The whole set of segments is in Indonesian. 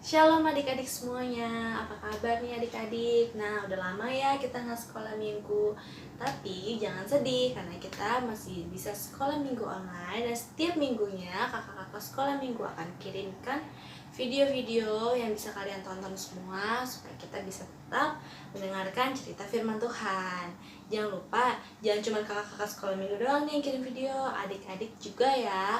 Shalom adik-adik semuanya, apa kabar nih adik-adik? Nah, udah lama ya kita nggak sekolah minggu. Tapi jangan sedih, karena kita masih bisa sekolah minggu online. Dan setiap minggunya kakak-kakak sekolah minggu akan kirimkan video-video yang bisa kalian tonton semua, supaya kita bisa tetap mendengarkan cerita firman Tuhan. Jangan lupa, jangan cuma kakak-kakak sekolah minggu doang nih yang kirim video, adik-adik juga ya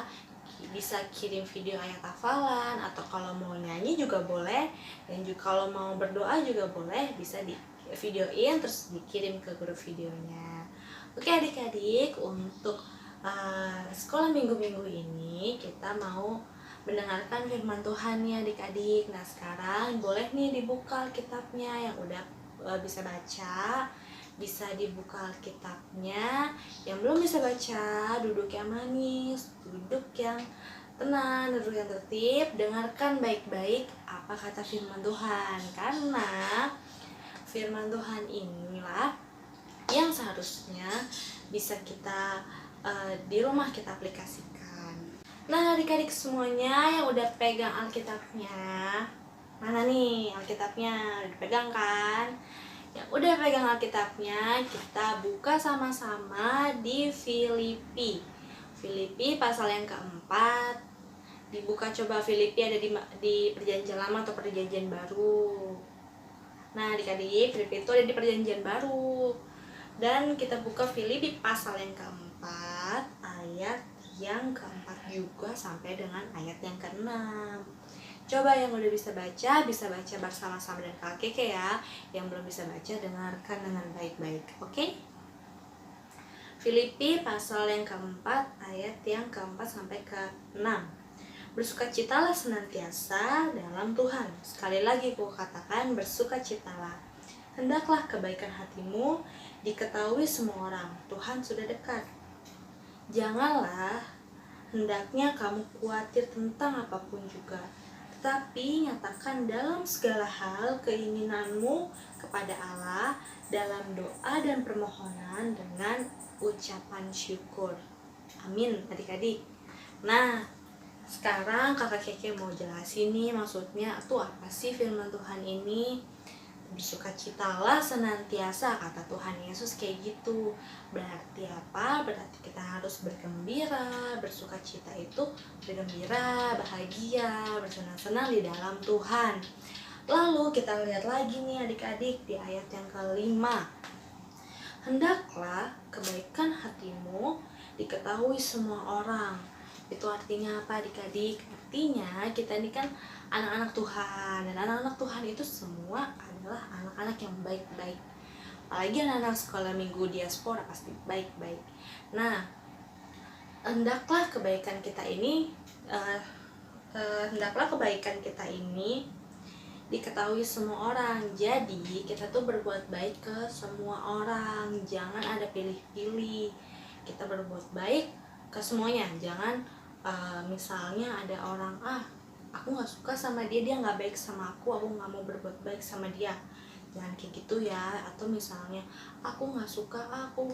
bisa kirim video ayat hafalan, atau kalau mau nyanyi juga boleh, dan juga kalau mau berdoa juga boleh, bisa di videoin terus dikirim ke grup videonya. Oke adik-adik, untuk sekolah minggu-minggu ini kita mau mendengarkan firman Tuhan nih adik-adik. Nah sekarang boleh nih dibuka kitabnya yang udah bisa baca, bisa dibuka kitabnya. Yang belum bisa baca, duduk yang manis, duduk yang tenang, duduk yang tertib, dengarkan baik-baik apa kata firman Tuhan. Karena firman Tuhan inilah yang seharusnya bisa kita di rumah kita aplikasikan. Nah adik-adik semuanya yang udah pegang Alkitabnya, mana nih Alkitabnya? Udah dipegang kan? Yang udah pegang Alkitabnya, kita buka sama-sama di Filipi. Filipi pasal yang keempat. Dibuka coba, Filipi ada di perjanjian lama atau perjanjian baru. Nah adik-adik, Filipi itu ada di perjanjian baru. Dan kita buka Filipi pasal yang keempat, ayat yang keempat juga sampai dengan ayat yang keenam. Coba yang udah bisa baca bersama-sama dan Kak Keke ya. Yang belum bisa baca, dengarkan dengan baik-baik. Oke? Filipi pasal yang keempat, ayat yang keempat sampai ke-6. Bersukacitalah senantiasa dalam Tuhan. Sekali lagi ku katakan, bersukacitalah. Hendaklah kebaikan hatimu diketahui semua orang. Tuhan sudah dekat. Janganlah hendaknya kamu khawatir tentang apapun juga, tetapi nyatakan dalam segala hal keinginanmu kepada Allah dalam doa dan permohonan dengan ucapan syukur. Amin adik-adik. Nah, sekarang kakak Keke mau jelasin nih maksudnya tuh apa sih firman Tuhan ini. Bersukacitalah senantiasa, kata Tuhan Yesus kayak gitu. Berarti apa? Berarti kita harus bergembira. Bersukacita itu bergembira, bahagia, bersenang-senang di dalam Tuhan. Lalu kita lihat lagi nih adik-adik di ayat yang kelima. Hendaklah kebaikan hatimu diketahui semua orang. Itu artinya apa adik-adik? Artinya kita ini kan anak-anak Tuhan, dan anak-anak Tuhan itu semua adalah anak-anak yang baik-baik. Apalagi anak-anak sekolah minggu diaspora pasti baik-baik. Nah, hendaklah kebaikan kita ini diketahui semua orang. Jadi kita tuh berbuat baik ke semua orang, jangan ada pilih-pilih. Kita berbuat baik ke semuanya. Jangan misalnya ada orang, aku nggak suka sama dia nggak baik sama aku nggak mau berbuat baik sama dia. Jangan kayak gitu ya. Atau misalnya aku nggak suka, aku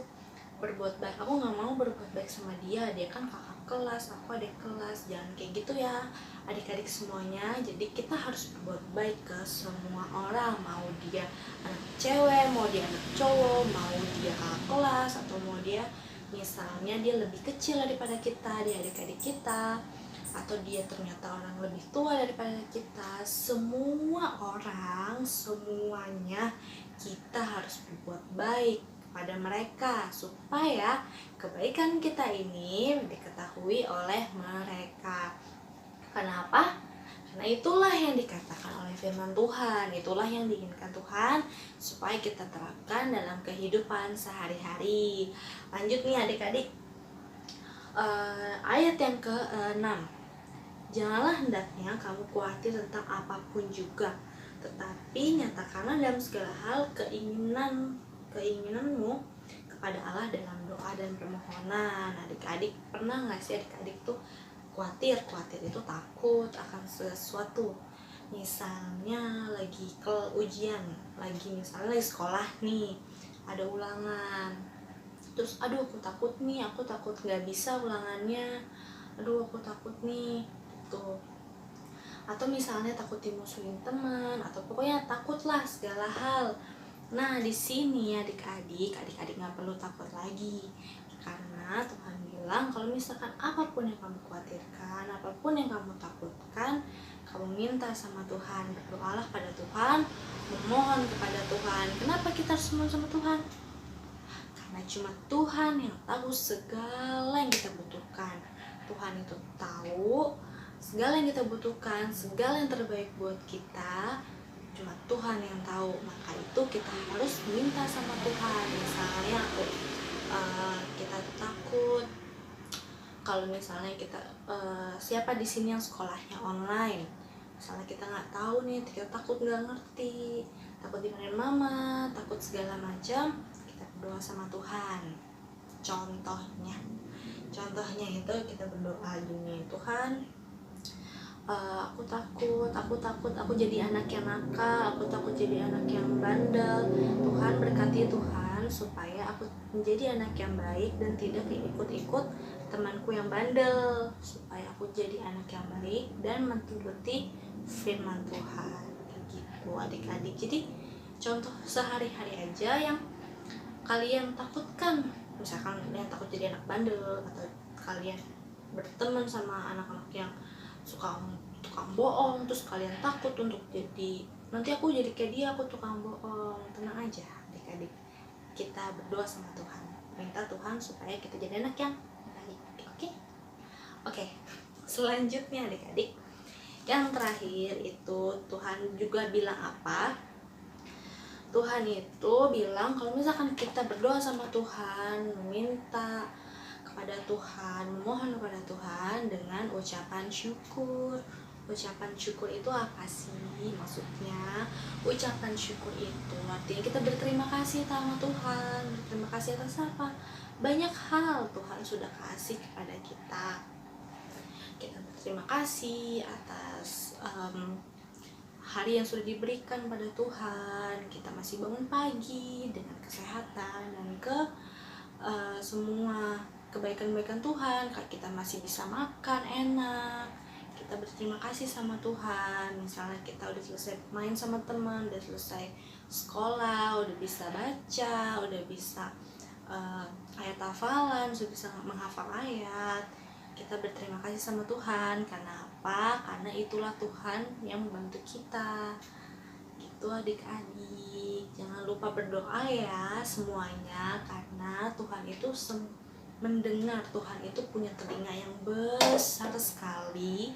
nggak mau berbuat baik sama dia kan kakak kelas, aku adik kelas. Jangan kayak gitu ya adik-adik semuanya. Jadi kita harus berbuat baik ke semua orang, mau dia anak cewek, mau dia anak cowok, mau dia kakak kelas, atau mau dia misalnya dia lebih kecil daripada kita, dia adik-adik kita, atau dia ternyata orang lebih tua daripada kita. Semua orang, semuanya kita harus berbuat baik pada mereka, supaya kebaikan kita ini diketahui oleh mereka. Kenapa? Karena itulah yang dikatakan oleh firman Tuhan, itulah yang diinginkan Tuhan supaya kita terapkan dalam kehidupan sehari-hari. Lanjut nih adik-adik, ayat yang ke-6. Janganlah hendaknya kamu khawatir tentang apapun juga, tetapi nyatakanlah dalam segala hal keinginanmu kepada Allah dalam doa dan permohonan. Adik-adik pernah nggak sih adik-adik tuh khawatir itu takut akan sesuatu. Misalnya lagi ujian, misalnya lagi sekolah nih, ada ulangan, terus aduh aku takut nggak bisa ulangannya, aduh aku takut nih gitu. atau misalnya takut dimusuhin teman, atau pokoknya takutlah segala hal. Nah, di sini adik-adik nggak perlu takut lagi, karena Tuhan bilang kalau misalkan apapun yang kamu khawatirkan, apapun yang kamu takutkan, kamu minta sama Tuhan, berdoalah pada Tuhan, memohon kepada Tuhan. Kenapa kita harus mohon sama Tuhan? Karena cuma Tuhan yang tahu segala yang kita butuhkan. Tuhan itu tahu segala yang kita butuhkan, segala yang terbaik buat kita, cuma Tuhan yang tahu. Maka itu kita harus minta sama Tuhan. Misalnya kita takut kalau misalnya kita siapa di sini yang sekolahnya online, misalnya kita nggak tahu nih, kita takut nggak ngerti, takut dimarahin mama, takut segala macam, kita berdoa sama Tuhan. Contohnya itu kita berdoa gini, Tuhan, aku takut aku jadi anak yang nakal, aku takut jadi anak yang bandel. Tuhan berkati Tuhan supaya aku menjadi anak yang baik dan tidak ikut-ikut temanku yang bandel, supaya aku jadi anak yang baik dan mengikuti firman Tuhan. Gitu adik-adik. Jadi contoh sehari-hari aja yang kalian takutkan, misalkan kalian takut jadi anak bandel, atau kalian berteman sama anak-anak yang suka tukang bohong, terus kalian takut untuk jadi, nanti aku jadi kayak dia, aku tukang bohong. Tenang aja adik-adik, kita berdoa sama Tuhan, minta Tuhan supaya kita jadi anak yang baik. Oke. Selanjutnya adik-adik, yang terakhir itu Tuhan juga bilang apa? Tuhan itu bilang kalau misalkan kita berdoa sama Tuhan, meminta kepada Tuhan, memohon kepada Tuhan dengan ucapan syukur. Ucapan syukur itu apa sih maksudnya? Ucapan syukur itu artinya kita berterima kasih sama Tuhan. Berterima kasih atas apa? Banyak hal Tuhan sudah kasih kepada kita. Kita berterima kasih atas hari yang sudah diberikan pada Tuhan. Kita masih bangun pagi dengan kesehatan dan semua kebaikan-kebaikan Tuhan. Kita masih bisa makan enak, kita berterima kasih sama Tuhan. Misalnya kita udah selesai main sama teman, udah selesai sekolah, udah bisa baca, udah bisa ayat hafalan, sudah bisa menghafal ayat, kita berterima kasih sama Tuhan. Karena apa? Karena itulah Tuhan yang membantu kita. Gitu adik-adik, jangan lupa berdoa ya semuanya, karena Tuhan itu mendengar. Tuhan itu punya telinga yang besar sekali,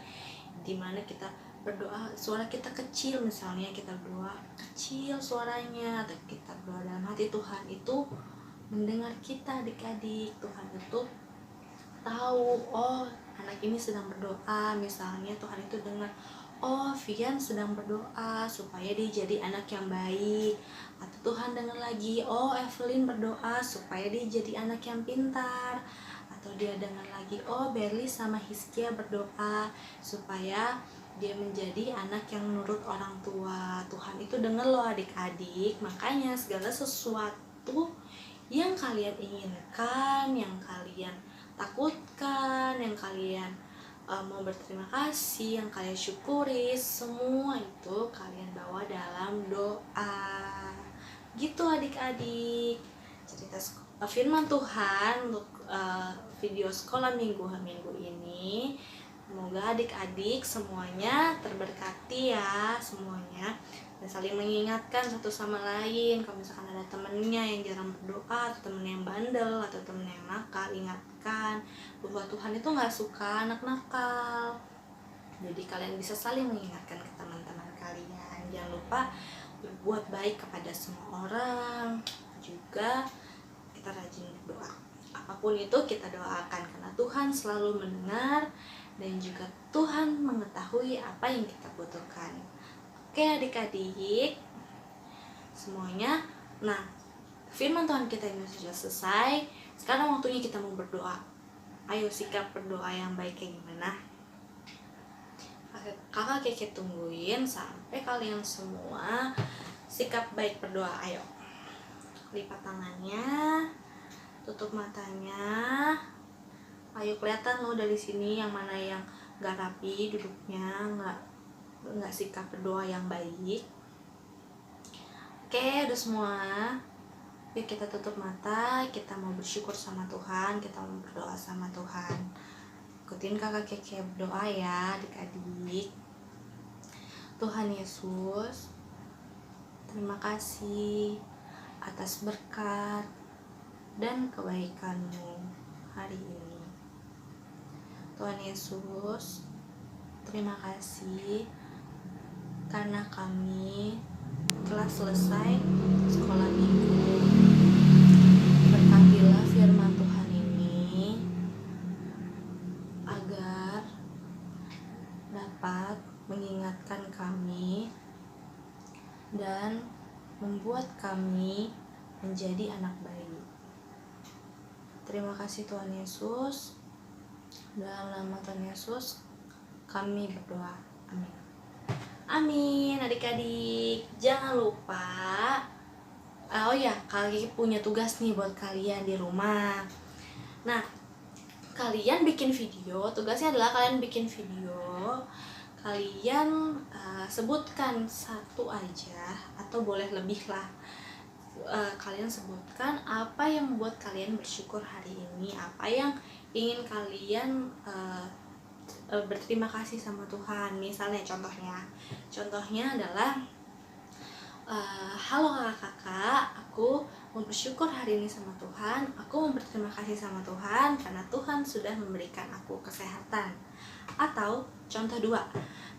dimana kita berdoa, suara kita kecil, misalnya kita berdoa kecil suaranya, atau kita berdoa dalam hati, Tuhan itu mendengar kita adik-adik. Tuhan itu tahu, oh anak ini sedang berdoa, misalnya Tuhan itu dengar, oh Vian sedang berdoa supaya dia jadi anak yang baik. Atau Tuhan dengar lagi, oh Evelyn berdoa supaya dia jadi anak yang pintar. Atau dia dengar lagi, oh Berli sama Hiskia berdoa supaya dia menjadi anak yang menurut orang tua. Tuhan itu dengar loh adik-adik. Makanya segala sesuatu yang kalian inginkan, yang kalian takutkan, yang kalian mau berterima kasih, yang kalian syukuri, semua itu kalian bawa dalam doa. Gitu adik-adik, cerita firman Tuhan untuk video sekolah minggu ini. Semoga adik-adik semuanya terberkati ya semuanya, dan saling mengingatkan satu sama lain. Kalau misalkan ada temennya yang jarang berdoa, atau temen yang bandel, atau temen yang nakal, ingatkan bahwa Tuhan itu gak suka anak nakal. Jadi kalian bisa saling mengingatkan ke teman-teman kalian. Jangan lupa berbuat baik kepada semua orang. Juga kita rajin berdoa. Apapun itu kita doakan, karena Tuhan selalu mendengar, dan juga Tuhan mengetahui apa yang kita butuhkan. Oke adik-adik semuanya, nah firman Tuhan kita ini sudah selesai. Sekarang waktunya kita mau berdoa. Ayo sikap berdoa yang baik kayak gimana? Kakak Keke tungguin sampai kalian semua sikap baik berdoa. Ayo lipat tangannya, tutup matanya. Ayo kelihatan loh dari sini yang mana yang gak rapi duduknya, nggak sikap berdoa yang baik. Oke, udah semua. Yuk kita tutup mata, kita mau bersyukur sama Tuhan, kita mau berdoa sama Tuhan. Ikutin kakak Keke berdoa ya adik-adik. Tuhan Yesus, terima kasih atas berkat dan kebaikan-Mu hari ini. Tuhan Yesus, terima kasih karena kami telah selesai sekolah minggu. Berkatilah firman Tuhan ini agar dapat mengingatkan kami dan membuat kami menjadi anak baik. Terima kasih Tuhan Yesus. Dalam nama Tuhan Yesus kami berdoa. Amin. Amin. Adik-adik, jangan lupa. Oh ya, kalian punya tugas nih buat kalian di rumah. Nah, kalian bikin video. Tugasnya adalah kalian bikin video. Kalian sebutkan satu aja atau boleh lebih lah. Kalian sebutkan apa yang membuat kalian bersyukur hari ini, apa yang ingin kalian berterima kasih sama Tuhan. Misalnya contohnya adalah halo kakak-kakak, aku mau bersyukur hari ini sama Tuhan. Aku mau berterima kasih sama Tuhan karena Tuhan sudah memberikan aku kesehatan. Atau contoh 2,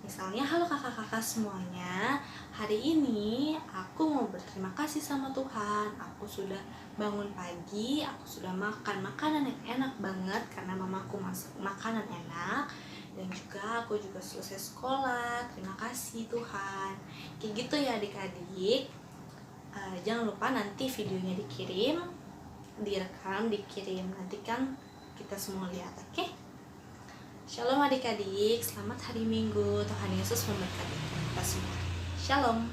misalnya halo kakak-kakak semuanya, hari ini aku mau berterima kasih sama Tuhan. Aku sudah bangun pagi, aku sudah makan makanan yang enak banget karena mamaku masak makanan enak. Dan juga aku juga selesai sekolah, terima kasih Tuhan. Kayak gitu ya adik-adik. Jangan lupa nanti videonya dikirim, direkam, dikirim. Nanti kan kita semua lihat, oke? Shalom adik-adik, selamat hari Minggu. Tuhan Yesus memberkati kita semua. Shalom.